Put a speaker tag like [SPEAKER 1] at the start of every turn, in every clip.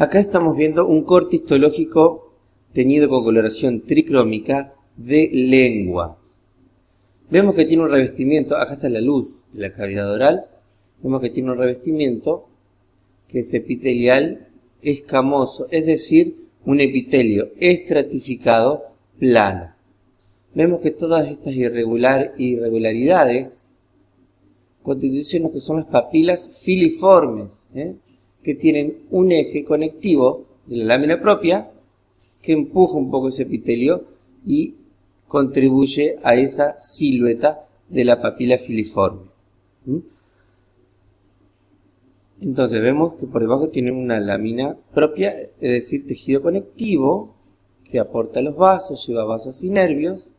[SPEAKER 1] Acá estamos viendo un corte histológico teñido con coloración tricrómica de lengua. Vemos que tiene un revestimiento, acá está la luz de la cavidad oral, vemos que tiene un revestimiento que es epitelial escamoso, es decir, un epitelio estratificado plano. Vemos que todas estas irregularidades constituyen lo que son las papilas filiformes, que tienen un eje conectivo de la lámina propia que empuja un poco ese epitelio y contribuye a esa silueta de la papila filiforme. Entonces vemos que por debajo tiene una lámina propia, es decir, tejido conectivo que aporta los vasos, lleva vasos y nervios.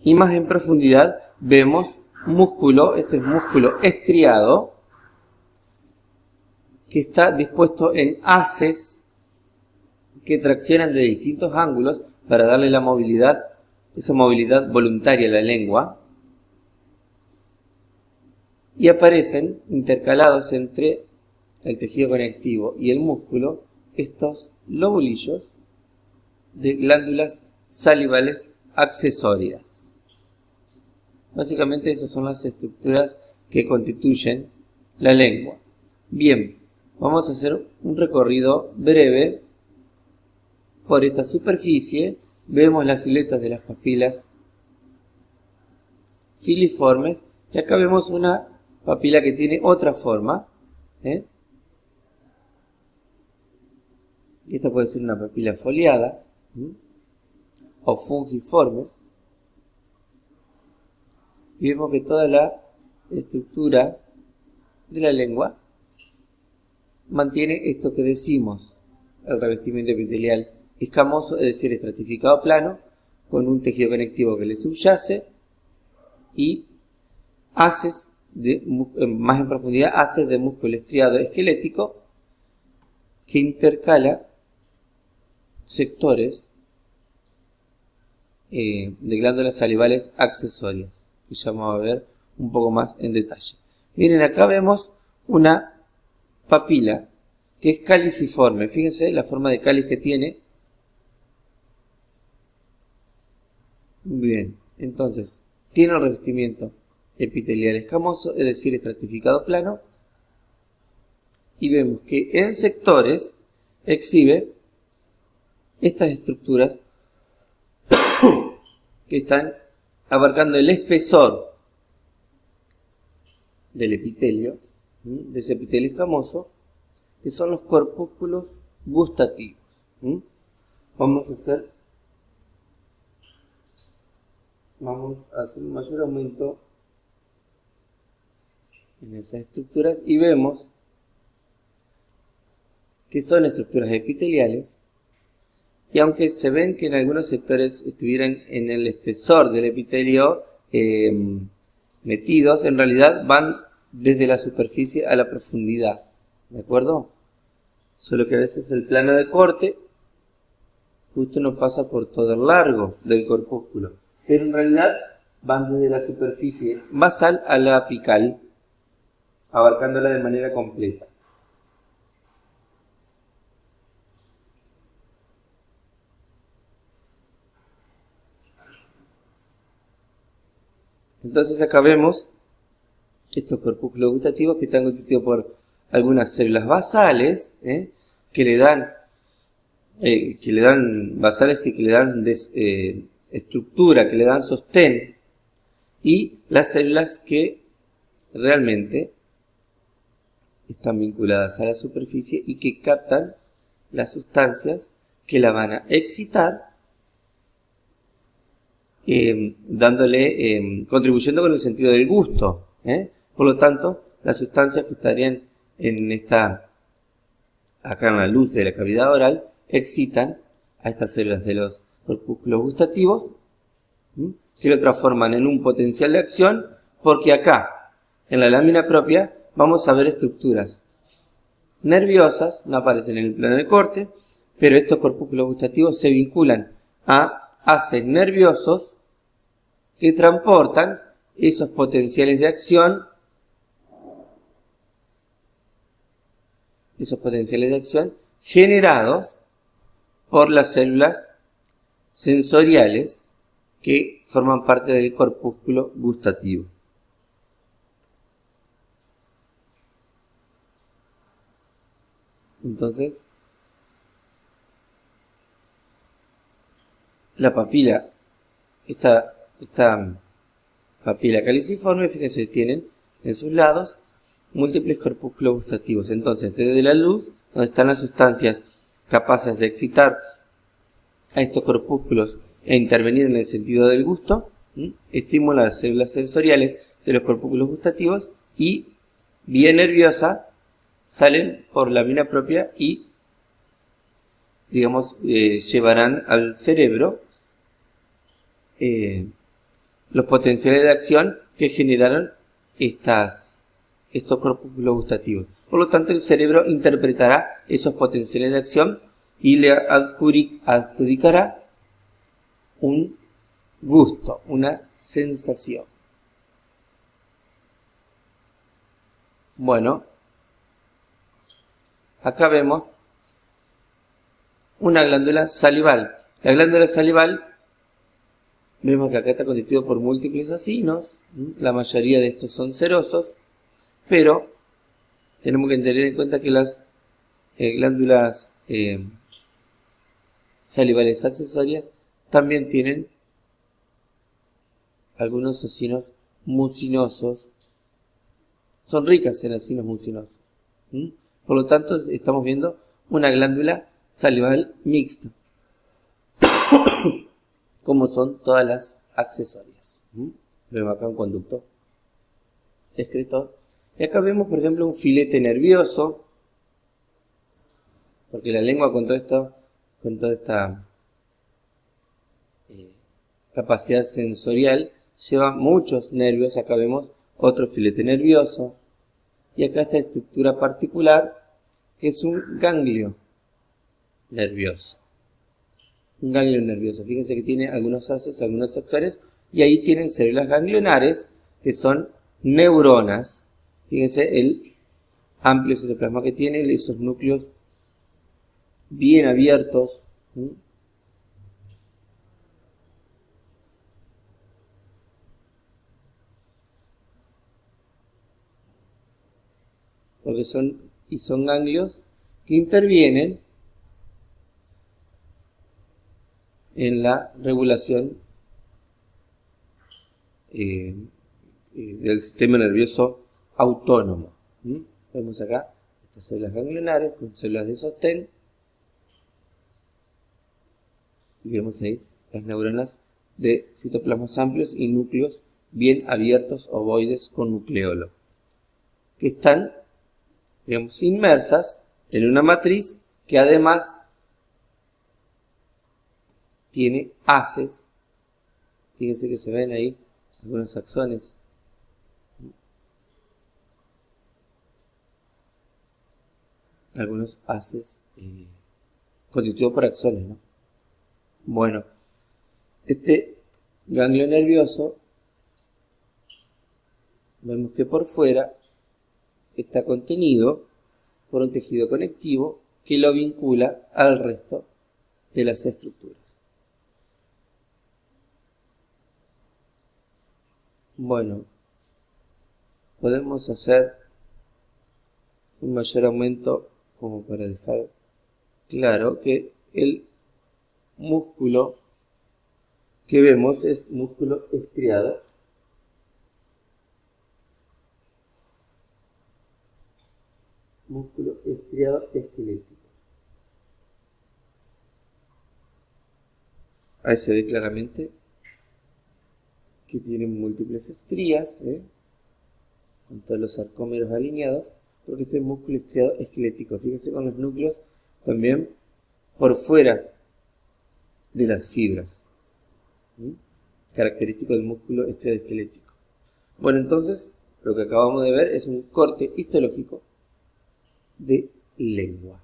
[SPEAKER 1] Y más en profundidad vemos músculo, este es músculo estriado, que está dispuesto en haces que traccionan de distintos ángulos para darle la movilidad, esa movilidad voluntaria a la lengua, y aparecen intercalados entre el tejido conectivo y el músculo estos lobulillos de glándulas salivales accesorias. Básicamente esas son las estructuras que constituyen la lengua. Bien, vamos a hacer un recorrido breve por esta superficie. Vemos las siluetas de las papilas filiformes y acá vemos una papila que tiene otra forma. Esta puede ser una papila foliada o fungiforme. Y vemos que toda la estructura de la lengua mantiene esto que decimos, el revestimiento epitelial escamoso, es decir, estratificado plano, con un tejido conectivo que le subyace y haces, más en profundidad, haces de músculo estriado esquelético que intercala sectores de glándulas salivales accesorias, que ya vamos a ver un poco más en detalle. Miren, acá vemos una papila que es caliciforme. Fíjense la forma de cáliz que tiene. Bien, entonces tiene un revestimiento epitelial escamoso, es decir, estratificado plano, y vemos que en sectores exhibe estas estructuras que están abarcando el espesor del epitelio, de ese epitelio escamoso, que son los corpúsculos gustativos. Vamos a hacer un mayor aumento en esas estructuras y vemos que son estructuras epiteliales, y aunque se ven que en algunos sectores estuvieran en el espesor del epitelio metidos, en realidad van desde la superficie a la profundidad, ¿de acuerdo? Solo que a veces el plano de corte justo no pasa por todo el largo del corpúsculo, pero en realidad van desde la superficie basal a la apical, abarcándola de manera completa. Entonces acá vemos estos corpúsculos gustativos que están constituidos por algunas células basales, que le dan basales y que le dan estructura, que le dan sostén, y las células que realmente están vinculadas a la superficie y que captan las sustancias que la van a excitar, contribuyendo con el sentido del gusto. Por lo tanto, las sustancias que estarían acá en la luz de la cavidad oral excitan a estas células de los corpúsculos gustativos, que lo transforman en un potencial de acción, porque acá, en la lámina propia, vamos a ver estructuras nerviosas, no aparecen en el plano de corte, pero estos corpúsculos gustativos se vinculan a haces nerviosos que transportan esos potenciales de acción esos potenciales de acción generados por las células sensoriales que forman parte del corpúsculo gustativo. Entonces, la papila, esta papila caliciforme, fíjense, tienen en sus lados múltiples corpúsculos gustativos. Entonces, desde la luz, donde están las sustancias capaces de excitar a estos corpúsculos e intervenir en el sentido del gusto, estimula las células sensoriales de los corpúsculos gustativos y, vía nerviosa, salen por la vena propia y, digamos, llevarán al cerebro los potenciales de acción que generaron estos corpúsculos gustativos. Por lo tanto, el cerebro interpretará esos potenciales de acción y le adjudicará un gusto, una sensación. Bueno, acá vemos una glándula salival. La glándula salival, vemos que acá está constituido por múltiples acinos, la mayoría de estos son serosos, pero tenemos que tener en cuenta que las glándulas salivales accesorias también tienen algunos acinos mucinosos, son ricas en acinos mucinosos. Por lo tanto, estamos viendo una glándula salival mixta, como son todas las accesorias. Vemos acá un conducto excretor. Y acá vemos, por ejemplo, un filete nervioso, porque la lengua con toda esta capacidad sensorial lleva muchos nervios. Acá vemos otro filete nervioso. Y acá esta estructura particular, que es un ganglio nervioso. Un ganglio nervioso. Fíjense que tiene algunos haces, algunos axones, y ahí tienen células ganglionares, que son neuronas. Fíjense el amplio citoplasma que tiene, esos núcleos bien abiertos. Porque son ganglios que intervienen en la regulación del sistema nervioso autónomo. Vemos acá estas células ganglionares con células de sostén. Y vemos ahí las neuronas de citoplasmas amplios y núcleos bien abiertos, ovoides con nucleolo, que están, digamos, inmersas en una matriz que además tiene haces. Fíjense que se ven ahí algunos axones. Algunos haces constituidos por axones, ¿no? Bueno, este ganglio nervioso, vemos que por fuera está contenido por un tejido conectivo que lo vincula al resto de las estructuras. Bueno, podemos hacer un mayor aumento como para dejar claro que el músculo que vemos es músculo estriado. Músculo estriado esquelético. Ahí se ve claramente que tiene múltiples estrías, con todos los sarcómeros alineados, porque este es músculo estriado esquelético. Fíjense con los núcleos también por fuera de las fibras, característico del músculo estriado esquelético. Bueno, entonces lo que acabamos de ver es un corte histológico de lengua.